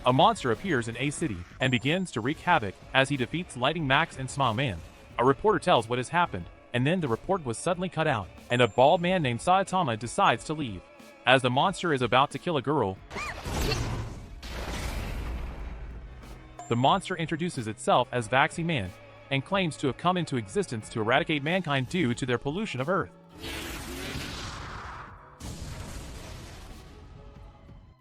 A monster appears in A City and begins to wreak havoc as he defeats Lighting Max and Smile Man. A reporter tells what has happened, and then the report was suddenly cut out, and a bald man named Saitama decides to leave. As the monster is about to kill a girl, the monster introduces itself as Vaxi Man and claims to have come into existence to eradicate mankind due to their pollution of Earth.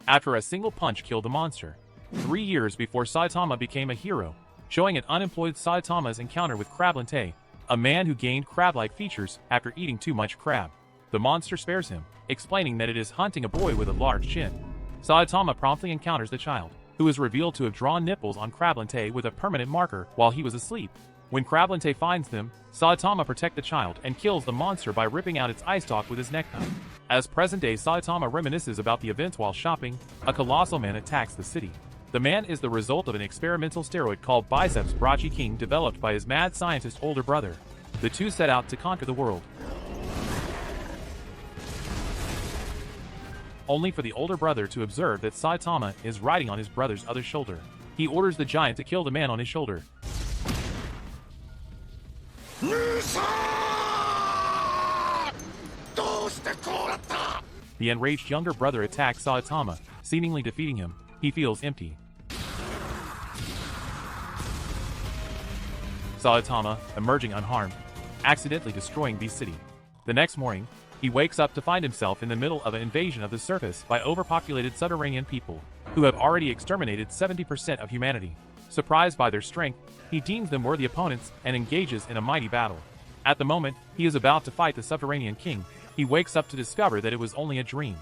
After a single punch killed the monster, 3 years before Saitama became a hero, showing an unemployed Saitama's encounter with Crablante, a man who gained crab-like features after eating too much crab. The monster spares him, explaining that it is hunting a boy with a large chin. Saitama promptly encounters the child, who is revealed to have drawn nipples on Crablante with a permanent marker while he was asleep. When Crablante finds them, Saitama protects the child and kills the monster by ripping out its eye stalk with his necktie. As present-day Saitama reminisces about the events while shopping, a colossal man attacks the city. The man is the result of an experimental steroid called Biceps Brachi King developed by his mad scientist older brother. The two set out to conquer the world, only for the older brother to observe that Saitama is riding on his brother's other shoulder. He orders the giant to kill the man on his shoulder. The enraged younger brother attacks Saitama, seemingly defeating him. He feels empty. Saitama, emerging unharmed, accidentally destroying the city. The next morning, he wakes up to find himself in the middle of an invasion of the surface by overpopulated subterranean people, who have already exterminated 70% of humanity. Surprised by their strength, he deems them worthy opponents and engages in a mighty battle. At the moment, he is about to fight the subterranean king. He wakes up to discover that it was only a dream.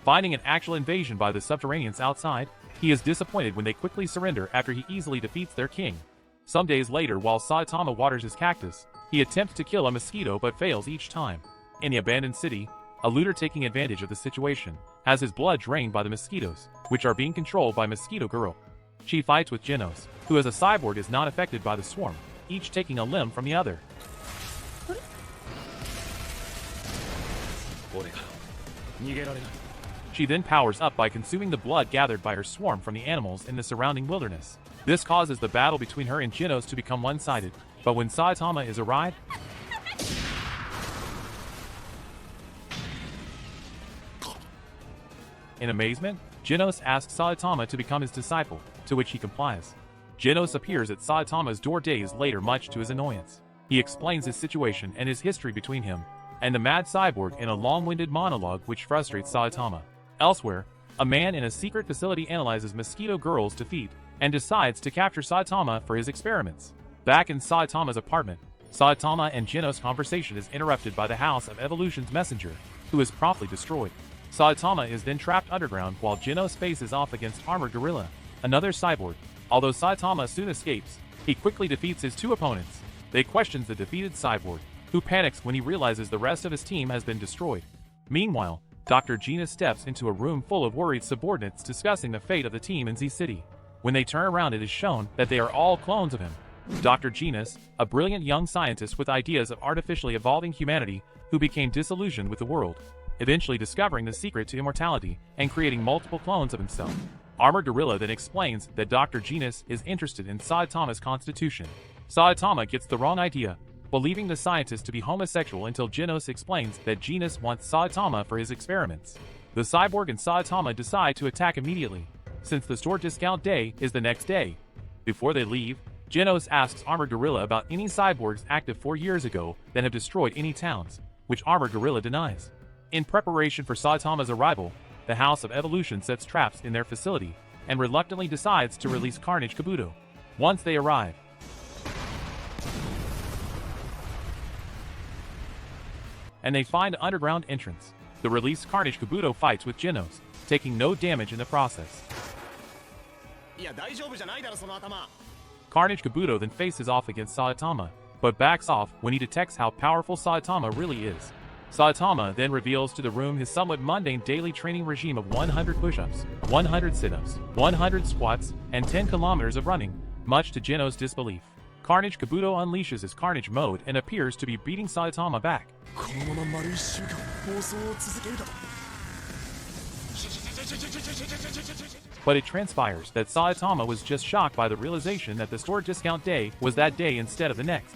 Finding an actual invasion by the subterraneans outside, he is disappointed when they quickly surrender after he easily defeats their king. Some days later, while Saitama waters his cactus, he attempts to kill a mosquito but fails each time. In the abandoned city, a looter taking advantage of the situation has his blood drained by the mosquitoes, which are being controlled by Mosquito Girl. She fights with Genos, who as a cyborg is not affected by the swarm, each taking a limb from the other. She then powers up by consuming the blood gathered by her swarm from the animals in the surrounding wilderness. This causes the battle between her and Genos to become one-sided, but when Saitama is arrived, in amazement, Genos asks Saitama to become his disciple, to which he complies. Genos appears at Saitama's door days later much to his annoyance. He explains his situation and his history between him and the mad cyborg in a long-winded monologue which frustrates Saitama. Elsewhere, a man in a secret facility analyzes Mosquito Girl's defeat and decides to capture Saitama for his experiments. Back in Saitama's apartment, Saitama and Genos' conversation is interrupted by the House of Evolution's messenger, who is promptly destroyed. Saitama is then trapped underground while Genos faces off against Armored Gorilla, another cyborg. Although Saitama soon escapes, he quickly defeats his two opponents. They question the defeated cyborg, who panics when he realizes the rest of his team has been destroyed. Meanwhile, Dr. Gina steps into a room full of worried subordinates discussing the fate of the team in Z City. When they turn around, it is shown that they are all clones of him. Dr. Genus, a brilliant young scientist with ideas of artificially evolving humanity who became disillusioned with the world, eventually discovering the secret to immortality and creating multiple clones of himself. Armored Gorilla then explains that Dr. Genus is interested in Saitama's constitution. Saitama gets the wrong idea, believing the scientist to be homosexual until Genos explains that Genus wants Saitama for his experiments. The cyborg and Saitama decide to attack immediately, since the store discount day is the next day. Before they leave, Genos asks Armored Gorilla about any cyborgs active 4 years ago that have destroyed any towns, which Armored Gorilla denies. In preparation for Saitama's arrival, the House of Evolution sets traps in their facility and reluctantly decides to release Carnage Kabuto. Once they arrive, and they find an underground entrance, the released Carnage Kabuto fights with Genos, taking no damage in the process. Carnage Kabuto then faces off against Saitama, but backs off when he detects how powerful Saitama really is. Saitama then reveals to the room his somewhat mundane daily training regime of 100 push-ups, 100 sit-ups, 100 squats, and 10 kilometers of running, much to Genos' disbelief. Carnage Kabuto unleashes his Carnage mode and appears to be beating Saitama back. But it transpires that Saitama was just shocked by the realization that the store discount day was that day instead of the next.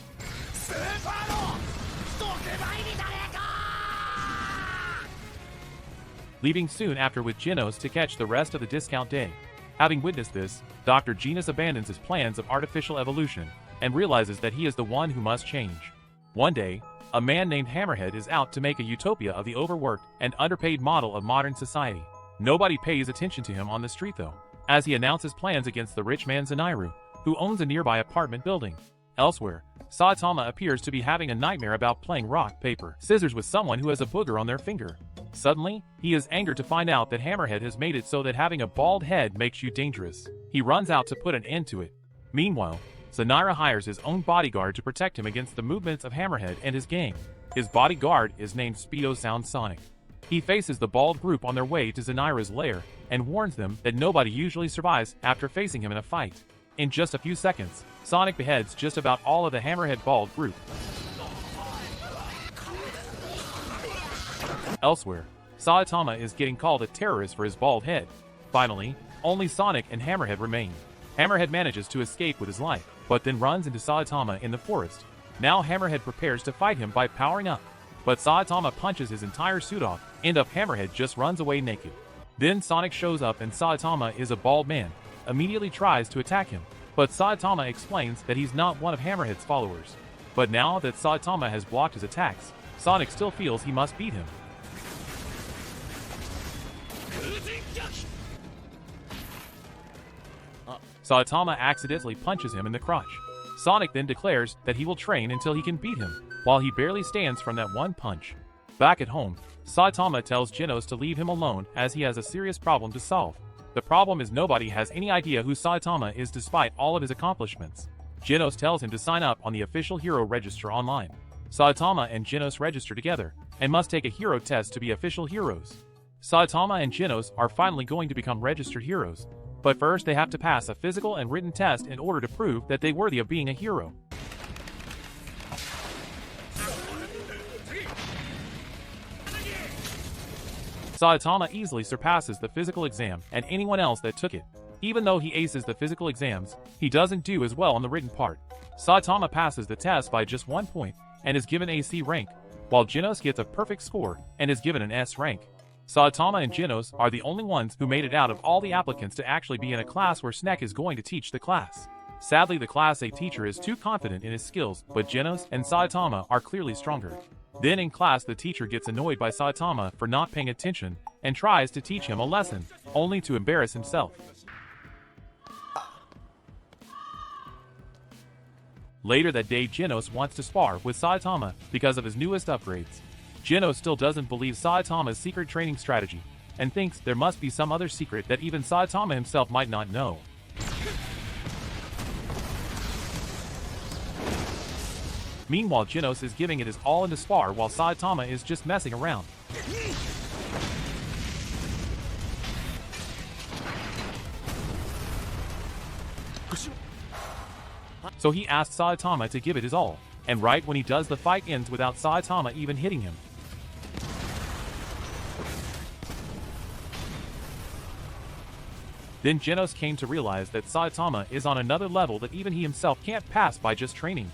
Leaving soon after with Genos to catch the rest of the discount day. Having witnessed this, Dr. Genos abandons his plans of artificial evolution and realizes that he is the one who must change. One day, a man named Hammerhead is out to make a utopia of the overworked and underpaid model of modern society. Nobody pays attention to him on the street though, as he announces plans against the rich man Zenairu, who owns a nearby apartment building. Elsewhere, Saitama appears to be having a nightmare about playing rock, paper, scissors with someone who has a booger on their finger. Suddenly, he is angered to find out that Hammerhead has made it so that having a bald head makes you dangerous. He runs out to put an end to it. Meanwhile, Zenairu hires his own bodyguard to protect him against the movements of Hammerhead and his gang. His bodyguard is named Speedo Sound Sonic. He faces the bald group on their way to Zenairu's lair and warns them that nobody usually survives after facing him in a fight. In just a few seconds, Sonic beheads just about all of the Hammerhead bald group. Elsewhere, Saitama is getting called a terrorist for his bald head. Finally, only Sonic and Hammerhead remain. Hammerhead manages to escape with his life, but then runs into Saitama in the forest. Now Hammerhead prepares to fight him by powering up. But Saitama punches his entire suit off, and Hammerhead just runs away naked. Then Sonic shows up and Saitama is a bald man, immediately tries to attack him. But Saitama explains that he's not one of Hammerhead's followers. But now that Saitama has blocked his attacks, Sonic still feels he must beat him. Saitama accidentally punches him in the crotch. Sonic then declares that he will train until he can beat him, while he barely stands from that one punch. Back at home, Saitama tells Genos to leave him alone as he has a serious problem to solve. The problem is nobody has any idea who Saitama is despite all of his accomplishments. Genos tells him to sign up on the official hero register online. Saitama and Genos register together, and must take a hero test to be official heroes. Saitama and Genos are finally going to become registered heroes, but first they have to pass a physical and written test in order to prove that they're worthy of being a hero. Saitama easily surpasses the physical exam and anyone else that took it. Even though he aces the physical exams, he doesn't do as well on the written part. Saitama passes the test by just 1 point and is given a C rank, while Genos gets a perfect score and is given an S rank. Saitama and Genos are the only ones who made it out of all the applicants to actually be in a class where Snake is going to teach the class. Sadly, the Class A teacher is too confident in his skills, but Genos and Saitama are clearly stronger. Then in class the teacher gets annoyed by Saitama for not paying attention and tries to teach him a lesson, only to embarrass himself. Later that day, Genos wants to spar with Saitama because of his newest upgrades. Genos still doesn't believe Saitama's secret training strategy and thinks there must be some other secret that even Saitama himself might not know. Meanwhile, Genos is giving it his all in the spar while Saitama is just messing around. So he asks Saitama to give it his all, and right when he does, the fight ends without Saitama even hitting him. Then Genos came to realize that Saitama is on another level that even he himself can't pass by just training.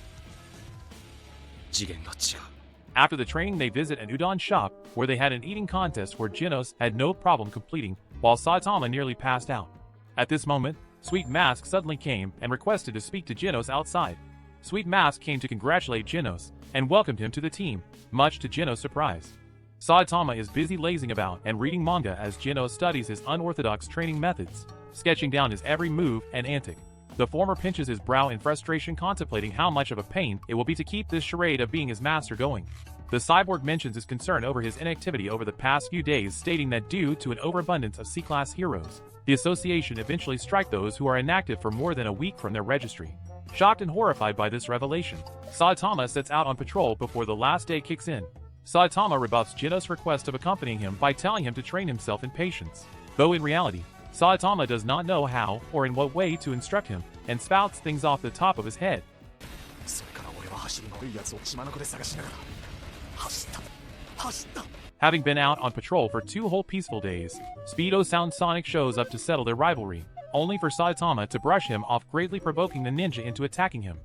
After the training, they visit an udon shop where they had an eating contest where Genos had no problem completing, while Saitama nearly passed out. At this moment, Sweet Mask suddenly came and requested to speak to Genos outside. Sweet Mask came to congratulate Genos and welcomed him to the team, much to Genos' surprise. Saitama is busy lazing about and reading manga as Genos studies his unorthodox training methods, sketching down his every move and antic. The former pinches his brow in frustration, contemplating how much of a pain it will be to keep this charade of being his master going. The cyborg mentions his concern over his inactivity over the past few days, stating that due to an overabundance of C-class heroes, the association eventually strike those who are inactive for more than a week from their registry. Shocked and horrified by this revelation, Saitama sets out on patrol before the last day kicks in. Saitama rebuffs Genos' request of accompanying him by telling him to train himself in patience, though in reality, Saitama does not know how or in what way to instruct him, and spouts things off the top of his head. Having been out on patrol for 2 whole peaceful days, Speedo Sound Sonic shows up to settle their rivalry, only for Saitama to brush him off, greatly provoking the ninja into attacking him.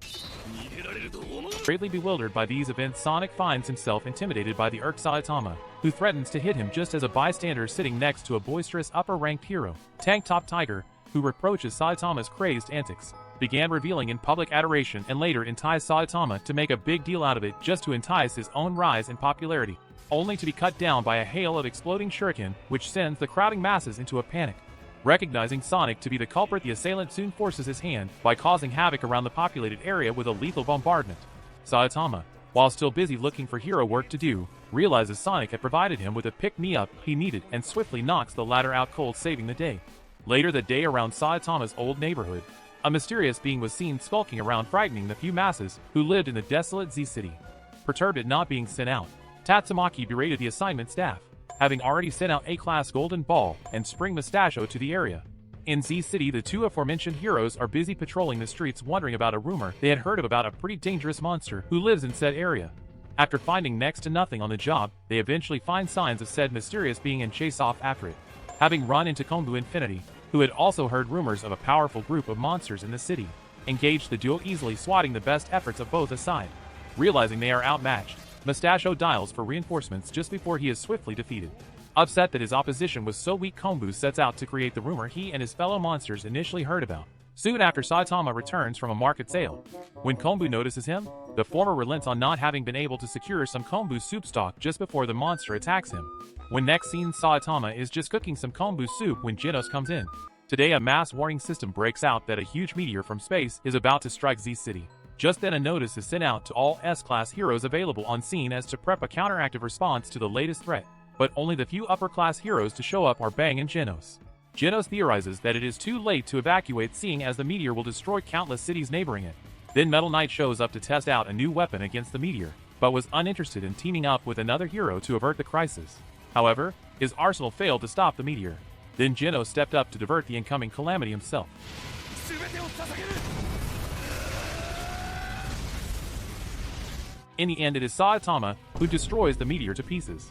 Greatly bewildered by these events, Sonic finds himself intimidated by the irked Saitama, who threatens to hit him just as a bystander sitting next to a boisterous upper-ranked hero, Tank Top Tiger, who reproaches Saitama's crazed antics, began revealing in public adoration and later entice Saitama to make a big deal out of it just to entice his own rise in popularity, only to be cut down by a hail of exploding shuriken, which sends the crowding masses into a panic. Recognizing Sonic to be the culprit, the assailant soon forces his hand by causing havoc around the populated area with a lethal bombardment. Saitama, while still busy looking for hero work to do, realizes Sonic had provided him with a pick-me-up he needed and swiftly knocks the latter out cold, saving the day. Later that day, around Saitama's old neighborhood, a mysterious being was seen skulking around, frightening the few masses who lived in the desolate Z City. Perturbed at not being sent out, Tatsumaki berated the assignment staff, having already sent out A-Class Golden Ball and Spring Mustachio to the area. In Z City, the 2 aforementioned heroes are busy patrolling the streets, wondering about a rumor they had heard about a pretty dangerous monster who lives in said area. After finding next to nothing on the job, they eventually find signs of said mysterious being and chase off after it. Having run into Kombu Infinity, who had also heard rumors of a powerful group of monsters in the city, engaged the duo, easily swatting the best efforts of both aside. Realizing they are outmatched, Mustachio dials for reinforcements just before he is swiftly defeated. Upset that his opposition was so weak, Kombu sets out to create the rumor he and his fellow monsters initially heard about. Soon after, Saitama returns from a market sale. When Kombu notices him, the former relents on not having been able to secure some Kombu soup stock just before the monster attacks him. When next seen, Saitama is just cooking some Kombu soup when Genos comes in. Today, a mass warning system breaks out that a huge meteor from space is about to strike Z City. Just then, a notice is sent out to all S-Class heroes available on scene as to prep a counteractive response to the latest threat, but only the few upper-class heroes to show up are Bang and Genos. Genos theorizes that it is too late to evacuate, seeing as the meteor will destroy countless cities neighboring it. Then Metal Knight shows up to test out a new weapon against the meteor, but was uninterested in teaming up with another hero to avert the crisis. However, his arsenal failed to stop the meteor. Then Genos stepped up to divert the incoming calamity himself. In the end, it is Saitama who destroys the meteor to pieces.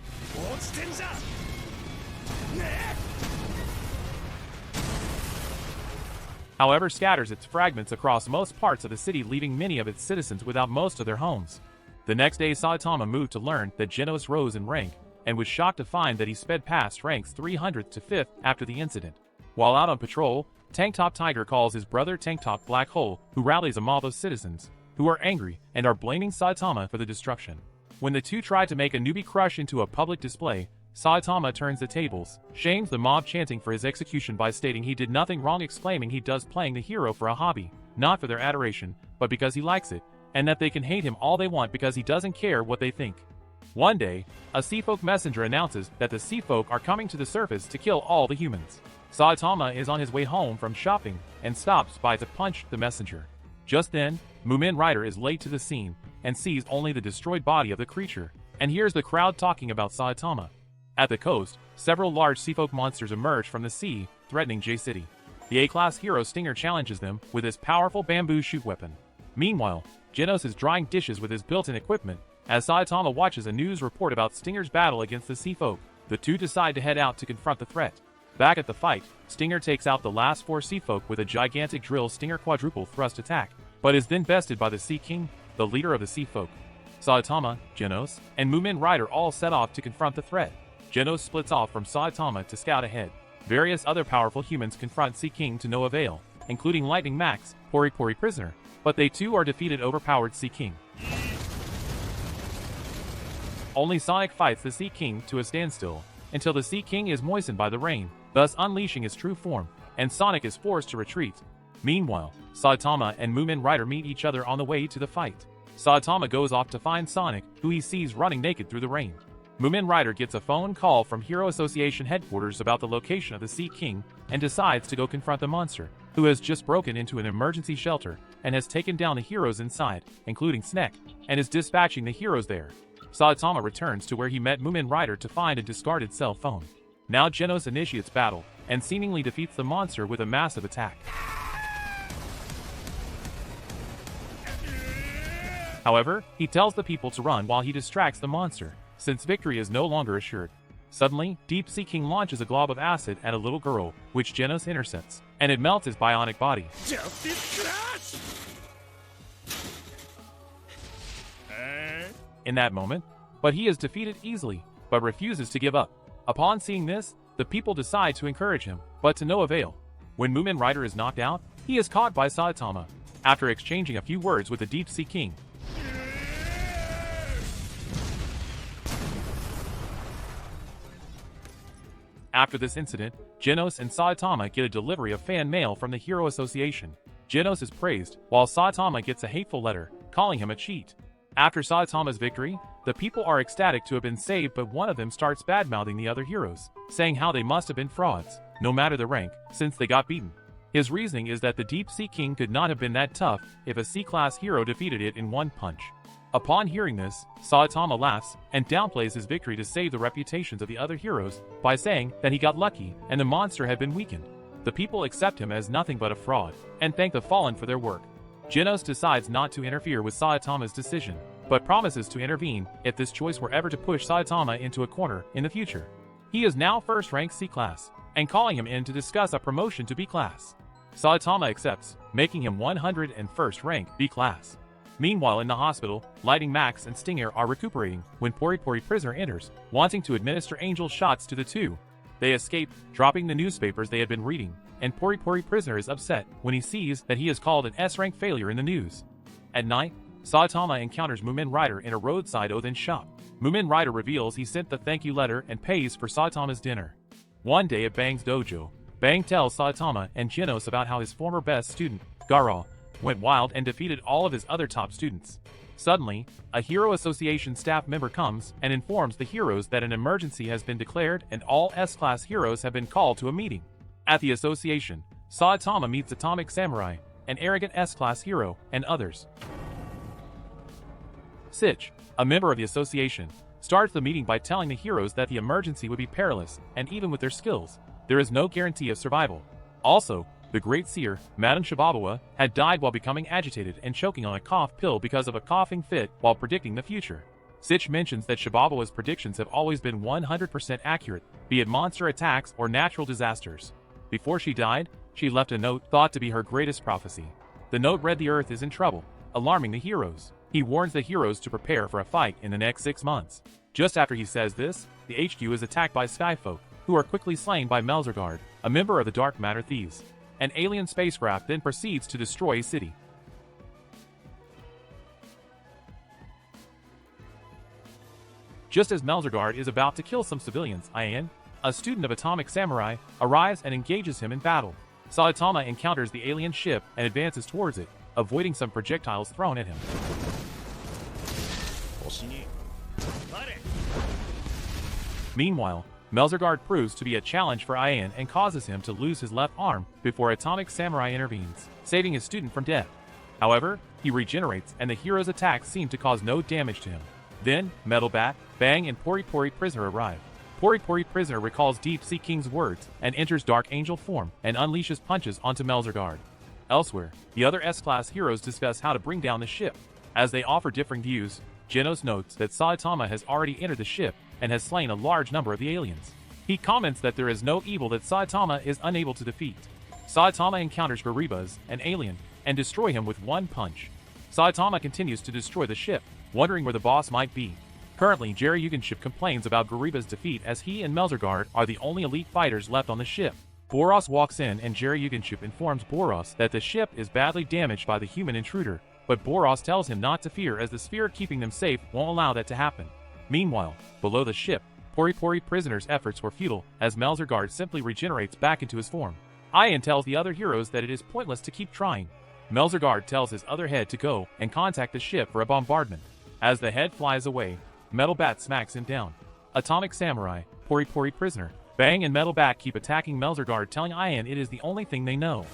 However, scatters its fragments across most parts of the city, leaving many of its citizens without most of their homes. The next day, Saitama moved to learn that Genos rose in rank, and was shocked to find that he sped past ranks 300th to 5th after the incident. While out on patrol, Tank Top Tiger calls his brother Tank Top Black Hole, who rallies a mob of citizens, who are angry and are blaming Saitama for the destruction. When the two try to make a newbie crush into a public display, Saitama turns the tables, shames the mob, chanting for his execution by stating he did nothing wrong, exclaiming he does playing the hero for a hobby, not for their adoration, but because he likes it, and that they can hate him all they want because he doesn't care what they think. One day, a Seafolk messenger announces that the Seafolk are coming to the surface to kill all the humans. Saitama is on his way home from shopping and stops by to punch the messenger. Just then, Mumen Rider is late to the scene and sees only the destroyed body of the creature, and hears the crowd talking about Saitama. At the coast, several large Seafolk monsters emerge from the sea, threatening J City. The A-Class hero Stinger challenges them with his powerful bamboo shoot weapon. Meanwhile, Genos is drying dishes with his built-in equipment, as Saitama watches a news report about Stinger's battle against the Seafolk. The two decide to head out to confront the threat. Back at the fight, Stinger takes out the last 4 Seafolk with a gigantic drill Stinger quadruple thrust attack, but is then bested by the Sea King, the leader of the Seafolk. Saitama, Genos, and Mumen Rider all set off to confront the threat. Genos splits off from Saitama to scout ahead. Various other powerful humans confront Sea King to no avail, including Lightning Max, Pori Pori Prisoner, but they too are defeated, overpowered Sea King. Only Sonic fights the Sea King to a standstill, until the Sea King is moistened by the rain, thus unleashing his true form, and Sonic is forced to retreat. Meanwhile, Saitama and Mumen Rider meet each other on the way to the fight. Saitama goes off to find Sonic, who he sees running naked through the rain. Mumen Rider gets a phone call from Hero Association headquarters about the location of the Sea King, and decides to go confront the monster, who has just broken into an emergency shelter, and has taken down the heroes inside, including Snek, and is dispatching the heroes there. Saitama returns to where he met Mumen Rider to find a discarded cell phone. Now Genos initiates battle, and seemingly defeats the monster with a massive attack. However, he tells the people to run while he distracts the monster, since victory is no longer assured. Suddenly, Deep Sea King launches a glob of acid at a little girl, which Genos intercepts, and it melts his bionic body. In that moment, but he is defeated easily, but refuses to give up. Upon seeing this, the people decide to encourage him, but to no avail. When Mumen Rider is knocked out, he is caught by Saitama, after exchanging a few words with the Deep Sea King. After this incident, Genos and Saitama get a delivery of fan mail from the Hero Association. Genos is praised, while Saitama gets a hateful letter, calling him a cheat. After Saitama's victory, the people are ecstatic to have been saved, but one of them starts badmouthing the other heroes, saying how they must have been frauds, no matter the rank, since they got beaten. His reasoning is that the Deep Sea King could not have been that tough if a C-class hero defeated it in one punch. Upon hearing this, Saitama laughs and downplays his victory to save the reputations of the other heroes by saying that he got lucky and the monster had been weakened. The people accept him as nothing but a fraud and thank the Fallen for their work. Genos decides not to interfere with Saitama's decision, but promises to intervene if this choice were ever to push Saitama into a corner in the future. He is now first rank C-class, and calling him in to discuss a promotion to B-class. Saitama accepts, making him 101st rank B-class. Meanwhile in the hospital, Lightning Max and Stinger are recuperating when Pori Pori Prisoner enters, wanting to administer angel shots to the two. They escape, dropping the newspapers they had been reading, and Pori Pori Prisoner is upset when he sees that he is called an S-rank failure in the news. At night, Saitama encounters Mumen Rider in a roadside Othin shop. Mumen Rider reveals he sent the thank you letter and pays for Saitama's dinner. One day at Bang's dojo, Bang tells Saitama and Genos about how his former best student, Gara, went wild and defeated all of his other top students. Suddenly, a Hero Association staff member comes and informs the heroes that an emergency has been declared and all S-class heroes have been called to a meeting. At the association, Saitama meets Atomic Samurai, an arrogant S-class hero, and others. Sitch, a member of the association, starts the meeting by telling the heroes that the emergency would be perilous, and even with their skills, there is no guarantee of survival. Also, the great seer, Madame Shibabawa, had died while becoming agitated and choking on a cough pill because of a coughing fit while predicting the future. Sitch mentions that Shibabawa's predictions have always been 100% accurate, be it monster attacks or natural disasters. Before she died, she left a note thought to be her greatest prophecy. The note read the Earth is in trouble, alarming the heroes. He warns the heroes to prepare for a fight in the next 6 months. Just after he says this, the HQ is attacked by Skyfolk, who are quickly slain by Melzergard, a member of the Dark Matter Thieves. An alien spacecraft then proceeds to destroy a city. Just as Melzergard is about to kill some civilians, Ian, a student of Atomic Samurai, arrives and engages him in battle. Saitama encounters the alien ship and advances towards it, avoiding some projectiles thrown at him. Meanwhile, Melzergard proves to be a challenge for Ian and causes him to lose his left arm before Atomic Samurai intervenes, saving his student from death. However, he regenerates and the hero's attacks seem to cause no damage to him. Then, Metal Bat, Bang, and Pori Pori Prisoner arrive. Pori Pori Prisoner recalls Deep Sea King's words and enters Dark Angel form and unleashes punches onto Melzergard. Elsewhere, the other S-class heroes discuss how to bring down the ship. As they offer differing views, Genos notes that Saitama has already entered the ship and has slain a large number of the aliens. He comments that there is no evil that Saitama is unable to defeat. Saitama encounters Garibas, an alien, and destroy him with one punch. Saitama continues to destroy the ship, wondering where the boss might be. Currently, Jerry Yugenship complains about Gariba's defeat as he and Melzergard are the only elite fighters left on the ship. Boros walks in and Jerry Yugenship informs Boros that the ship is badly damaged by the human intruder, but Boros tells him not to fear as the sphere keeping them safe won't allow that to happen. Meanwhile, below the ship, Pori Pori Prisoner's efforts were futile as Melzergard simply regenerates back into his form. Ian tells the other heroes that it is pointless to keep trying. Melzergard tells his other head to go and contact the ship for a bombardment. As the head flies away, Metal Bat smacks him down. Atomic Samurai, Pori Pori Prisoner, Bang, and Metal Bat keep attacking Melzergard, telling Ian it is the only thing they know.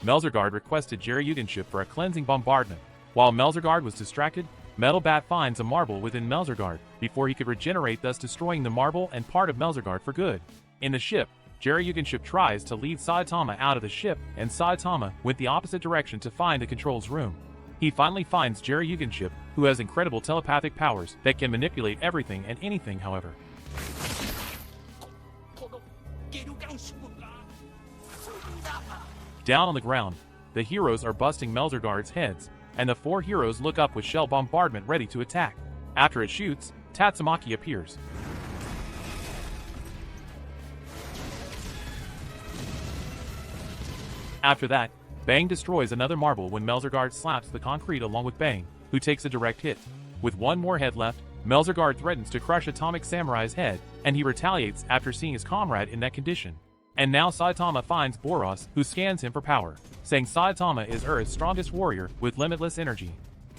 Melzergard requested Jerry Yugenship for a cleansing bombardment. While Melzergard was distracted, Metal Bat finds a marble within Melzergard before he could regenerate, thus destroying the marble and part of Melzergard for good. In the ship, Jerry Yugenship tries to lead Saitama out of the ship, and Saitama went the opposite direction to find the controls room. He finally finds Yugenship, who has incredible telepathic powers that can manipulate everything and anything, however. Down on the ground, the heroes are busting Melzergaard's heads, and the 4 heroes look up with shell bombardment ready to attack. After it shoots, Tatsumaki appears. After that, Bang destroys another marble when Melzergaard slaps the concrete along with Bang, who takes a direct hit. With one more head left, Melzergaard threatens to crush Atomic Samurai's head, and he retaliates after seeing his comrade in that condition. And now Saitama finds Boros, who scans him for power, saying Saitama is Earth's strongest warrior with limitless energy.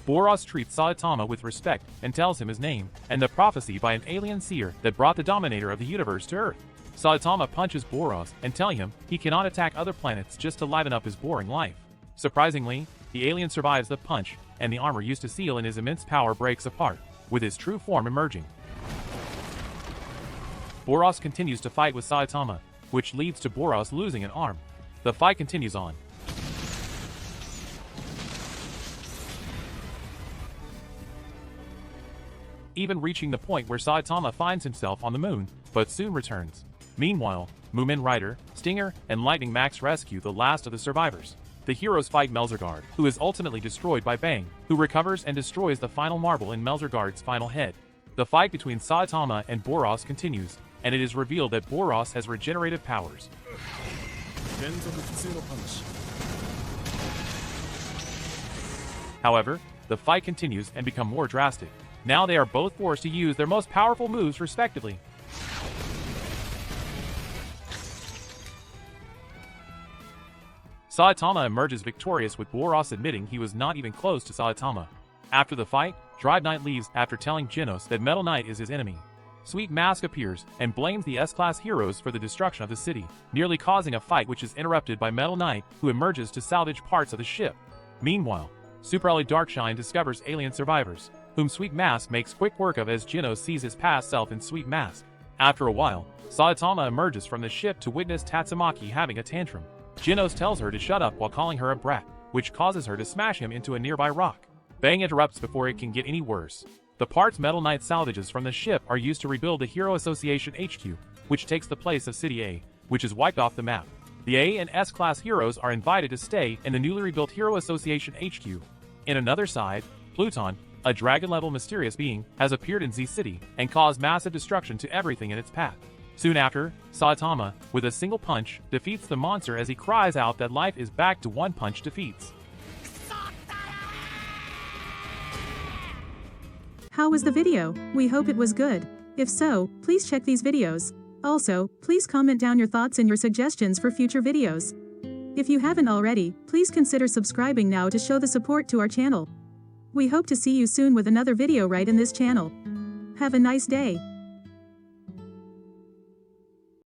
Boros treats Saitama with respect and tells him his name and the prophecy by an alien seer that brought the dominator of the universe to Earth. Saitama punches Boros and telling him he cannot attack other planets just to liven up his boring life. Surprisingly, the alien survives the punch, and the armor used to seal in his immense power breaks apart, with his true form emerging. Boros continues to fight with Saitama, which leads to Boros losing an arm. The fight continues on. Even reaching the point where Saitama finds himself on the moon, but soon returns. Meanwhile, Moomin Rider, Stinger, and Lightning Max rescue the last of the survivors. The heroes fight Melzergaard, who is ultimately destroyed by Bang, who recovers and destroys the final marble in Melzergaard's final head. The fight between Saitama and Boros continues, and it is revealed that Boros has regenerative powers. However, the fight continues and becomes more drastic. Now they are both forced to use their most powerful moves respectively. Saitama emerges victorious with Boros admitting he was not even close to Saitama. After the fight, Drive Knight leaves after telling Genos that Metal Knight is his enemy. Sweet Mask appears and blames the S-Class heroes for the destruction of the city, nearly causing a fight which is interrupted by Metal Knight, who emerges to salvage parts of the ship. Meanwhile, Super Ally Darkshine discovers alien survivors, whom Sweet Mask makes quick work of as Genos sees his past self in Sweet Mask. After a while, Saitama emerges from the ship to witness Tatsumaki having a tantrum. Genos tells her to shut up while calling her a brat, which causes her to smash him into a nearby rock. Bang interrupts before it can get any worse. The parts Metal Knight salvages from the ship are used to rebuild the Hero Association HQ, which takes the place of City A, which is wiped off the map. The A and S-Class heroes are invited to stay in the newly rebuilt Hero Association HQ. In another side, Pluton, a dragon-level mysterious being, has appeared in Z City and caused massive destruction to everything in its path. Soon after, Saitama, with a single punch, defeats the monster as he cries out that life is back to one punch defeats. How was the video? We hope it was good. If so, please check these videos. Also, please comment down your thoughts and your suggestions for future videos. If you haven't already, please consider subscribing now to show the support to our channel. We hope to see you soon with another video right in this channel. Have a nice day.